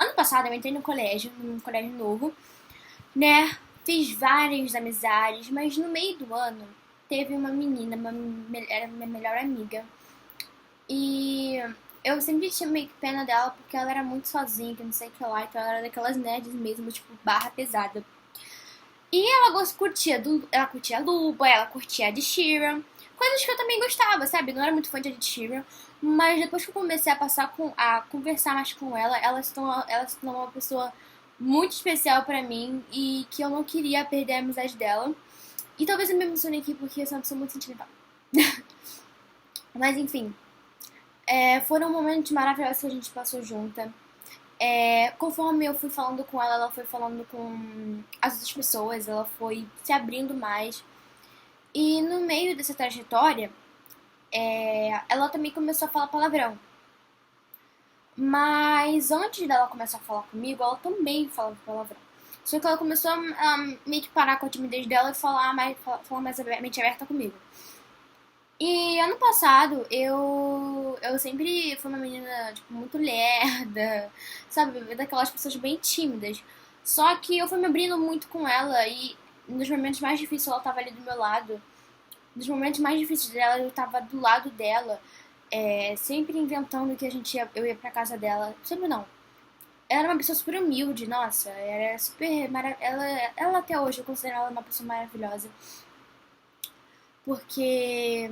Ano passado eu entrei no colégio, num colégio novo, né? Fiz várias amizades, mas no meio do ano teve uma menina, era minha melhor amiga. E eu sempre tinha meio que pena dela porque ela era muito sozinha, que não sei o que lá, então ela era daquelas nerds mesmo, tipo, barra pesada. E ela ela curtia Luba, ela curtia a de Sheeran, coisas que eu também gostava, sabe? Não era muito fã de Ed Sheeran, mas depois que eu comecei a conversar mais com ela, ela se tornou uma pessoa muito especial pra mim e que eu não queria perder a amizade dela. E talvez eu me emocione aqui porque eu sou uma pessoa muito sentimental. Mas enfim, foram momentos maravilhosos que a gente passou junta. Conforme eu fui falando com ela, ela foi falando com as outras pessoas, ela foi se abrindo mais. E no meio dessa trajetória, ela também começou a falar palavrão. Mas antes dela começar a falar comigo, ela também falava palavrão. Só que ela começou a meio que parar com a timidez dela e falar mais mente aberta comigo. E ano passado eu sempre fui uma menina tipo, muito lerda, sabe? Daquelas pessoas bem tímidas. Só que eu fui me abrindo muito com ela e nos momentos mais difíceis ela tava ali do meu lado. Nos momentos mais difíceis dela eu tava do lado dela, sempre inventando que eu ia pra casa dela. Sempre não. Ela era uma pessoa super humilde, nossa, era super ela até hoje eu considero ela uma pessoa maravilhosa, porque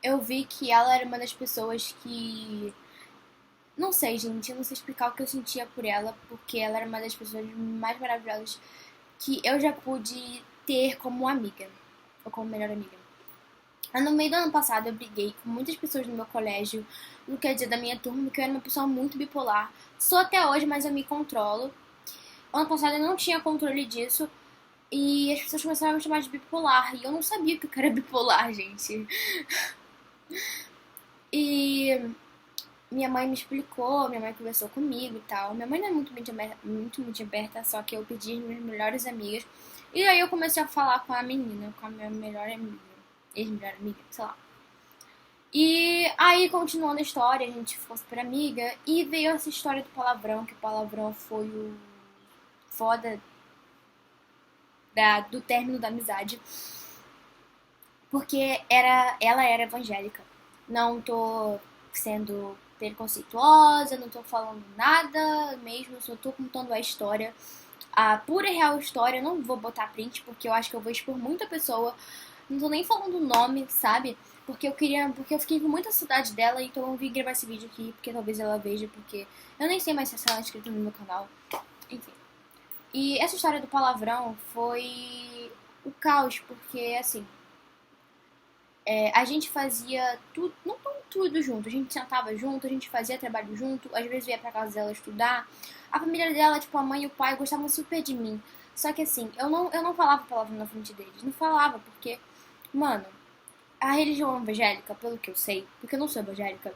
eu vi que ela era uma das pessoas que. Não sei, gente, eu não sei explicar o que eu sentia por ela, porque ela era uma das pessoas mais maravilhosas que eu já pude ter como amiga, ou como melhor amiga. No meio do ano passado eu briguei com muitas pessoas no meu colégio, no que é dia da minha turma, porque eu era uma pessoa muito bipolar. Sou até hoje, mas eu me controlo. Ano passado eu não tinha controle disso, e as pessoas começaram a me chamar de bipolar, e eu não sabia que eu era bipolar, gente. E minha mãe me explicou, minha mãe conversou comigo e tal. Minha mãe não é muito aberta, só que eu pedi as minhas melhores amigas. E aí eu comecei a falar com a menina, com a minha melhor amiga, ex-melhor amiga, sei lá. E aí, continuando a história, a gente ficou super amiga e veio essa história do palavrão, que o palavrão foi o foda do término da amizade. Porque ela era evangélica. Não tô sendo preconceituosa, não tô falando nada mesmo, só tô contando a história, a pura e real história. Eu não vou botar print porque eu acho que eu vou expor muita pessoa. Não tô nem falando o nome, sabe? Porque eu fiquei com muita saudade dela, então eu vim gravar esse vídeo aqui, porque talvez ela veja, porque eu nem sei mais se ela é inscrita no meu canal. Enfim. E essa história do palavrão foi o caos, porque assim, a gente fazia tudo, não tudo junto, a gente sentava junto, a gente fazia trabalho junto, às vezes eu ia pra casa dela estudar. A família dela, tipo, a mãe e o pai gostavam super de mim. Só que assim, eu não falava palavrão na frente deles, não falava, porque, mano, a religião evangélica, pelo que eu sei, porque eu não sou evangélica,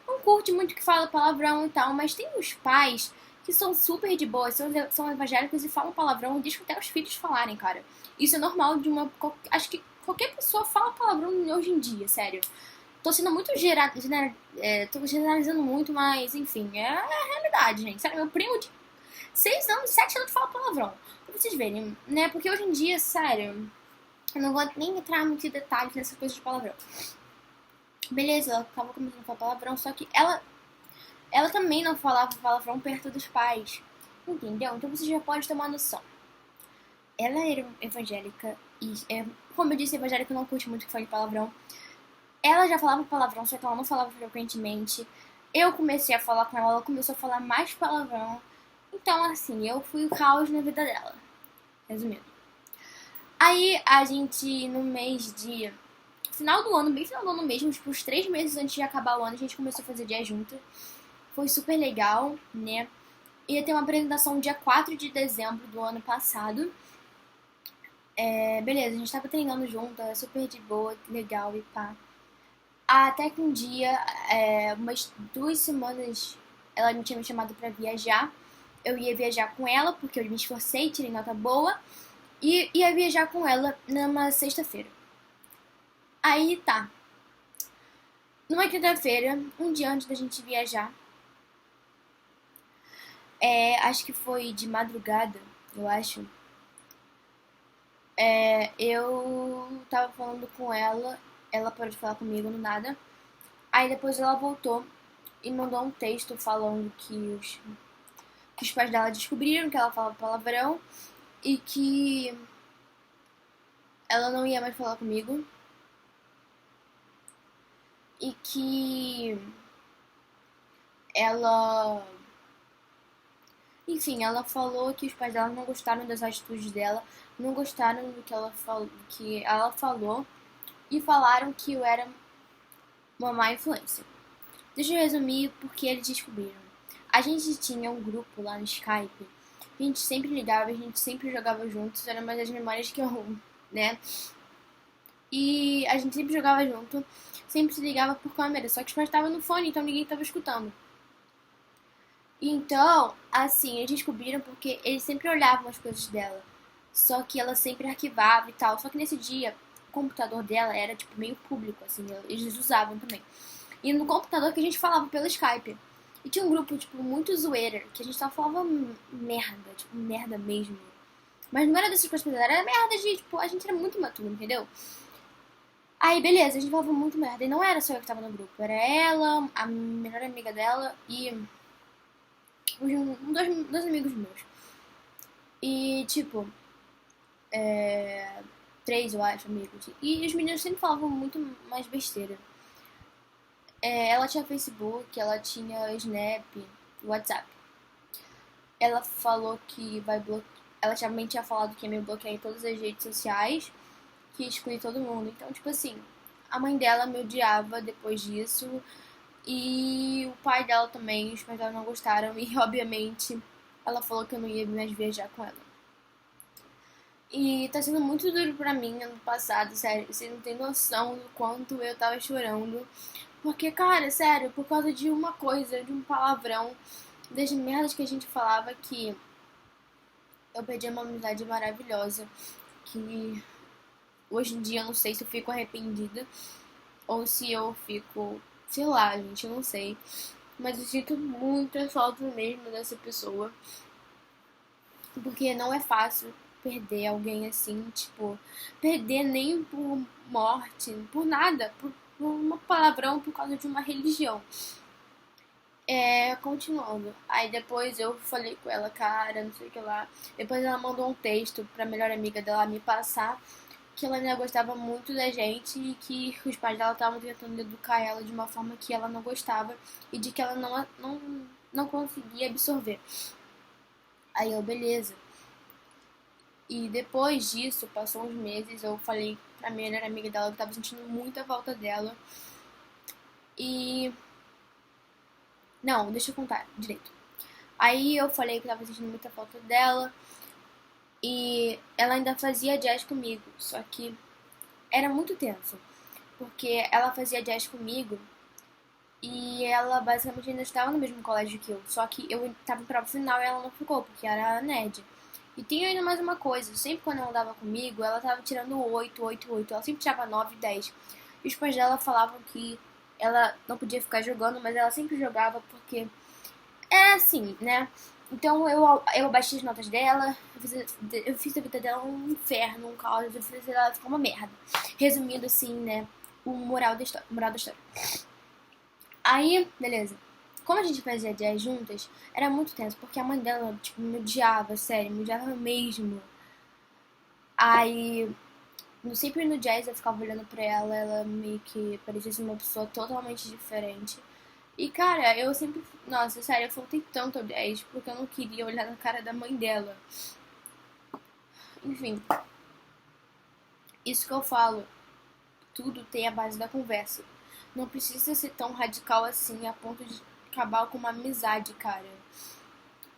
não curte muito que fala palavrão e tal, mas tem os pais que são super de boa, são evangélicos e falam palavrão e deixam até os filhos falarem, cara. Isso é normal de uma. Acho que qualquer pessoa fala palavrão hoje em dia, sério. Tô sendo muito tô generalizando muito, mas enfim, é a realidade, gente. Sério, meu primo de 6 anos, 7 anos fala palavrão. Pra vocês verem, né? Porque hoje em dia, sério, eu não vou nem entrar muito em detalhes nessa coisa de palavrão. Beleza, ela tava começando a falar palavrão, só que ela também não falava palavrão perto dos pais. Entendeu? Então você já pode ter uma noção. Ela era evangélica e, como eu disse, evangélica não curte muito que fale palavrão. Ela já falava palavrão, só que ela não falava frequentemente. Eu comecei a falar com ela, ela começou a falar mais palavrão. Então, assim, eu fui o caos na vida dela. Resumindo. Aí, a gente, no mês de... Final do ano, bem final do ano mesmo, tipo, uns 3 meses antes de acabar o ano, a gente começou a fazer dia junto. Foi super legal, né? Ia ter uma apresentação dia 4 de dezembro do ano passado. Beleza, a gente tava treinando junto, era super de boa, legal e pá. Até que um dia, umas 2 semanas, ela me tinha me chamado pra viajar. Eu ia viajar com ela, porque eu me esforcei, tirei nota boa. E ia viajar com ela numa sexta-feira. Aí tá. Numa quinta-feira, um dia antes da gente viajar, Acho que foi de madrugada, eu acho. Eu tava falando com ela parou de falar comigo no nada. Aí depois ela voltou e mandou um texto falando que os pais dela descobriram que ela falava palavrão e que ela não ia mais falar comigo e que ela. Enfim, ela falou que os pais dela não gostaram das atitudes dela, não gostaram do que ela falou e falaram que eu era uma má influência. Deixa eu resumir porque eles descobriram. A gente tinha um grupo lá no Skype, a gente sempre ligava, a gente sempre jogava juntos, era uma das memórias que eu, né? E a gente sempre jogava junto, sempre se ligava por câmera, só que os pais estavam no fone, então ninguém estava escutando. Então, assim, eles descobriram porque eles sempre olhavam as coisas dela. Só que ela sempre arquivava e tal. Só que nesse dia, o computador dela era, tipo, meio público, assim, eles usavam também. E no computador que a gente falava pelo Skype. E tinha um grupo, tipo, muito zoeira, que a gente só falava merda, tipo, merda mesmo. Mas não era dessas coisas pesadas, era merda de, tipo, a gente era muito imaturo, entendeu? Aí, beleza, a gente falava muito merda. E não era só eu que tava no grupo, era ela, a melhor amiga dela e dois amigos meus. E, tipo, três, eu acho, amigos. E os meninos sempre falavam muito mais besteira. Ela tinha Facebook, ela tinha Snap, WhatsApp. Ela falou que vai bloquear. Ela também tinha falado que ia me bloquear em todas as redes sociais, que ia excluir todo mundo. Então, tipo assim, a mãe dela me odiava depois disso. E o pai dela também, os pais dela não gostaram. E, obviamente, ela falou que eu não ia mais viajar com ela. E tá sendo muito duro pra mim ano passado, sério. Você não tem noção do quanto eu tava chorando. Porque, cara, sério, por causa de uma coisa, de um palavrão, das merdas que a gente falava, que eu perdi uma amizade maravilhosa. Que hoje em dia eu não sei se eu fico arrependida ou se eu fico, sei lá, gente, eu não sei. Mas eu sinto muita falta mesmo dessa pessoa. Porque não é fácil perder alguém assim, tipo, perder nem por morte, por nada, por um palavrão por causa de uma religião. Continuando. Aí depois eu falei com ela, cara, não sei o que lá. Depois ela mandou um texto pra melhor amiga dela me passar que ela ainda gostava muito da gente e que os pais dela estavam tentando educar ela de uma forma que ela não gostava e de que ela não conseguia absorver. Aí eu, beleza. E depois disso, passou uns meses, eu falei pra minha melhor amiga dela que eu tava sentindo muita falta dela. E. Não, deixa eu contar direito. Aí eu falei que eu tava sentindo muita falta dela. E ela ainda fazia jazz comigo. Só que era muito tenso. Porque ela fazia jazz comigo. E ela basicamente ainda estava no mesmo colégio que eu. Só que eu tava em prova final e ela não ficou, porque era a NED. E tem ainda mais uma coisa, sempre quando ela andava comigo, ela tava tirando 8, 8, 8. Ela sempre tirava 9, 10. E os pais dela falavam que ela não podia ficar jogando, mas ela sempre jogava porque é assim, né? Então eu abaixei as notas dela, eu fiz a vida dela um inferno, um caos, eu fiz ela ficar uma merda. Resumindo assim, né? O moral da história. Aí, beleza. Como a gente fazia jazz juntas, era muito tenso, porque a mãe dela, tipo, me odiava, sério, me odiava mesmo. Aí, sempre no jazz eu ficava olhando pra ela, ela meio que parecia ser uma pessoa totalmente diferente. E, cara, eu sempre, nossa, sério, eu faltei tanto ao jazz, porque eu não queria olhar na cara da mãe dela. Enfim, isso que eu falo, tudo tem a base da conversa. Não precisa ser tão radical assim, a ponto de acabar com uma amizade, cara.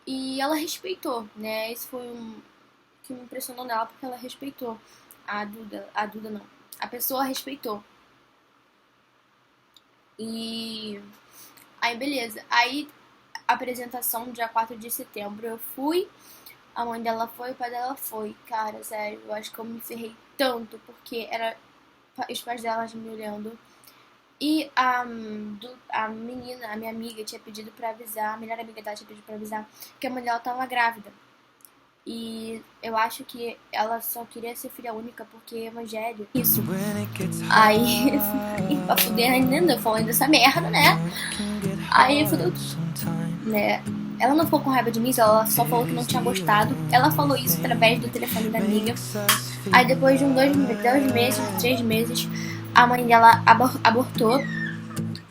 E ela respeitou, né? Esse foi um que me impressionou nela, porque ela respeitou. A Duda não. A pessoa respeitou. E aí, beleza. Aí, apresentação dia 4 de setembro, eu fui. A mãe dela foi, o pai dela foi. Cara, sério, eu acho que eu me ferrei tanto, porque era os pais dela me olhando. E a menina, a minha amiga, tinha pedido pra avisar, a melhor amiga dela tinha pedido pra avisar que a mãe dela tava grávida. E eu acho que ela só queria ser filha única porque é evangelho. Isso. Aí, pra fuder ainda, falando dessa merda, né? Aí fudeu tudo, né? Ela não ficou com raiva de mim, ela só falou que não tinha gostado. Ela falou isso através do telefone da amiga. Aí depois de 2 meses, 3 meses, a mãe dela abortou.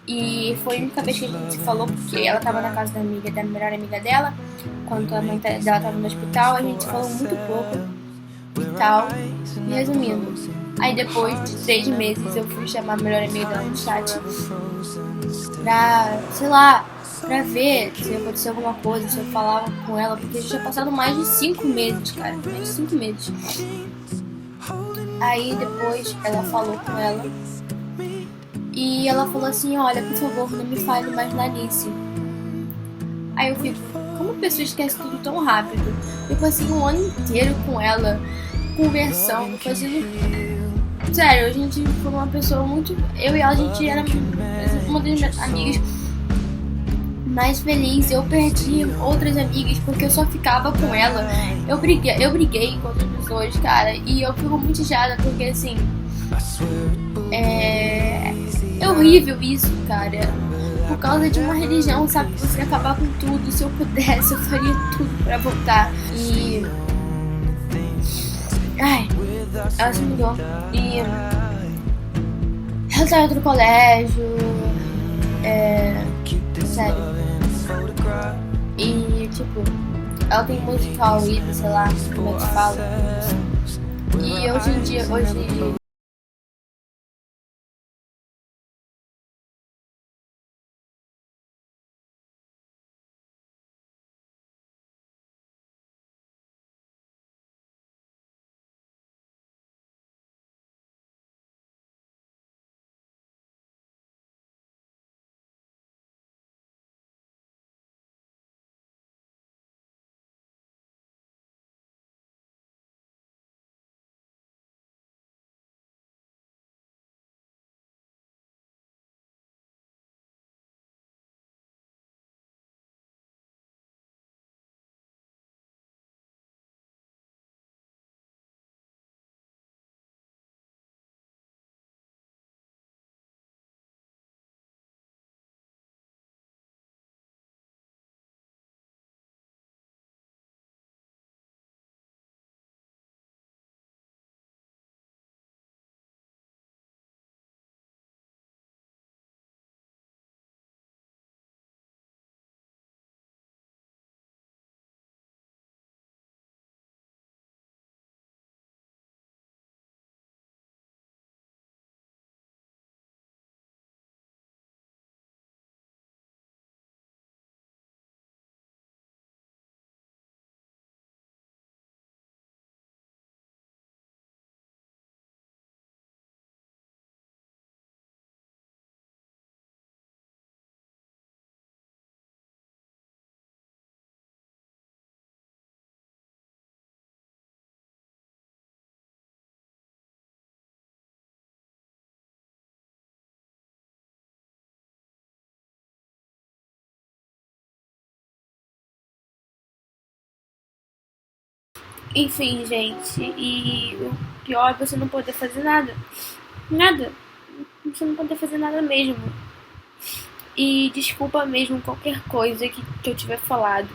E foi a única vez que a gente se falou, porque ela tava na casa da amiga, da melhor amiga dela. Quando a mãe dela tava no hospital, a gente falou muito pouco e tal. E resumindo, aí depois de 3 meses eu fui chamar a melhor amiga dela no chat pra, sei lá, pra ver se aconteceu alguma coisa, se eu falava com ela, porque já tinha passado mais de 5 meses, cara, mais de 5 meses. Aí depois ela falou com ela e ela falou assim, olha, por favor, não me fale mais na Alice. Aí eu fico, como a pessoa esquece tudo tão rápido? Eu passei um ano inteiro com ela, conversando, fazendo... Sério, a gente foi uma pessoa muito... Eu e ela, a gente era uma das minhas amigas mais felizes. Eu perdi outras amigas porque eu só ficava com ela. Eu briguei com outras pessoas, cara, e eu fico muito chateada porque, assim... É horrível isso, cara. Por causa de uma religião, sabe? Que você ia acabar com tudo. Se eu pudesse, eu faria tudo pra voltar. E... ai, ela se mudou. E... ela saiu do colégio. Sério. E, tipo, ela tem música ao ouvido, sei lá, como é que fala. E hoje em dia, enfim, gente. E o pior é você não poder fazer nada. Nada. Você não poder fazer nada mesmo. E desculpa mesmo qualquer coisa que eu tiver falado.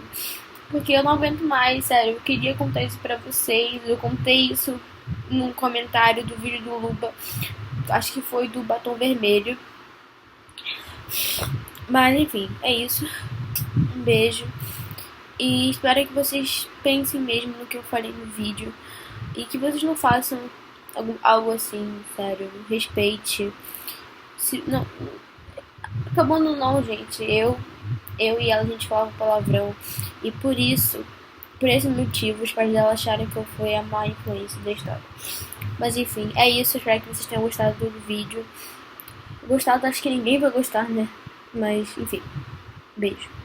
Porque eu não aguento mais, sério. Eu queria contar isso pra vocês. Eu contei isso num comentário do vídeo do Luba. Acho que foi do batom vermelho. Mas enfim, é isso. Um beijo. E espero que vocês pensem mesmo no que eu falei no vídeo. E que vocês não façam algo assim, sério. Respeite. Não, acabando não, gente. Eu e ela, a gente falava palavrão. E por isso, por esse motivo, os pais dela acharam que eu fui a má influência da história. Mas enfim, é isso. Espero que vocês tenham gostado do vídeo. Gostado, acho que ninguém vai gostar, né? Mas enfim, beijo.